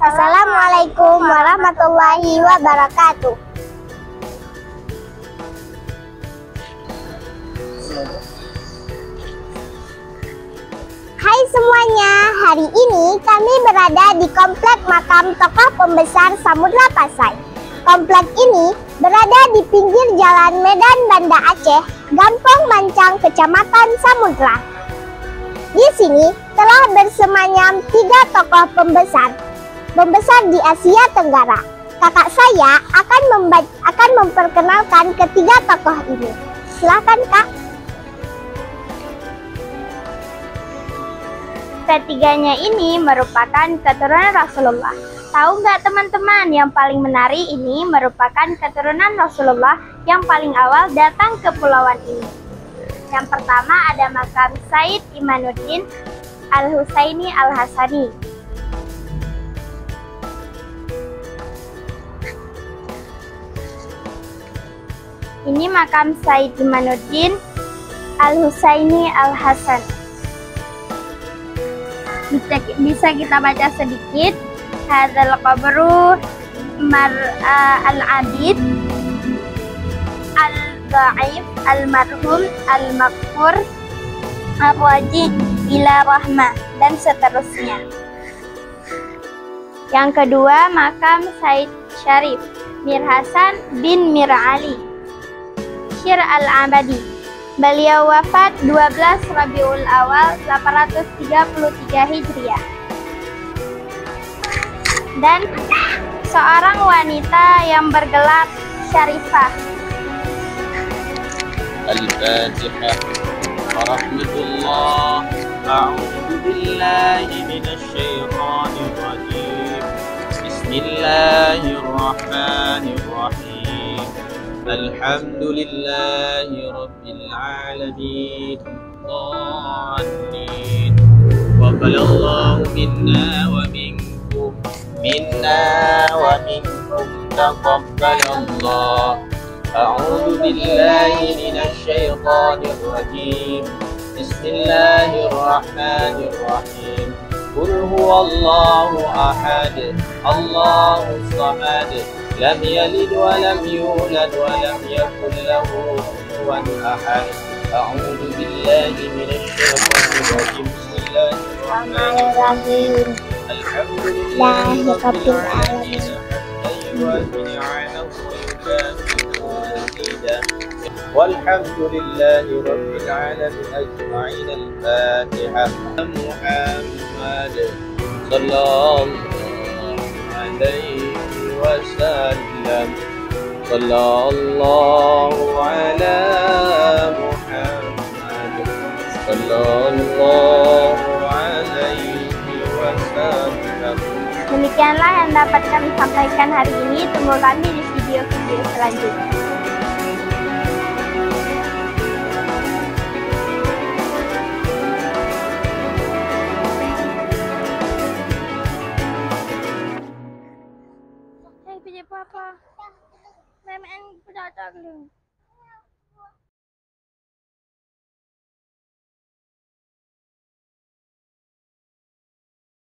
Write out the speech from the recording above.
Assalamualaikum warahmatullahi wabarakatuh. Hai semuanya, hari ini kami berada di komplek makam tokoh pembesar Samudra Pasai. Komplek ini berada di pinggir jalan Medan Banda Aceh, Gampong Mancang, Kecamatan Samudra. Di sini telah bersemayam 3 tokoh pembesar di Asia Tenggara. Kakak saya akan memperkenalkan ketiga tokoh ini. Silakan Kak. Ketiganya ini merupakan keturunan Rasulullah. Tahu nggak teman-teman, yang paling menari ini merupakan keturunan Rasulullah yang paling awal datang ke pulauan ini. Yang pertama ada makam Said Imanuddin Al-Husaini Al-Hasani. Ini makam Said Imanuddin Al-Husaini Al-Hasan. Bisa kita baca sedikit. Hadzal qabru al-abid al-dhaif al-marhum al-maghfur ar-raji ila rahmah, dan seterusnya. Yang kedua makam Said Syarif Mir Hasan bin Mir Ali Syir al-Abadi. Beliau wafat 12 Rabiul Awal 833 Hijriah. Dan seorang wanita yang bergelar Syarifah. Al-Fatihah. Warahmatullah. A'udzu billahi minasy syaithanir rajim. Bismillahirrahmanirrahim. Alhamdulillahi rabbil alamin. Amin. Wa qalallahu minna wa minkum wa minkum taqabbalallah. A'udzu billahi minasy syaithanir rajim. Bismillahirrahmanirrahim. Qul huwallahu ahad, Allahus samad, lam yalid wa lam yulad wa lam yakul lahu kufuwan ahad. A'udzu billahi minasy syaithanir rajim. Bismillahirrahmanirrahim. Alhamdulillahi rabbil alamin. Walhamdulillahi rabbil alamin ajma'in. Al-Fatihah. Muhammad sallallahu alaihi wasallam. Sallallahu ala Muhammad sallallahu alaihi wasallam. Demikianlah yang dapat kami sampaikan hari ini. Tunggu kami di video-video selanjutnya. Hey, papa. Mem and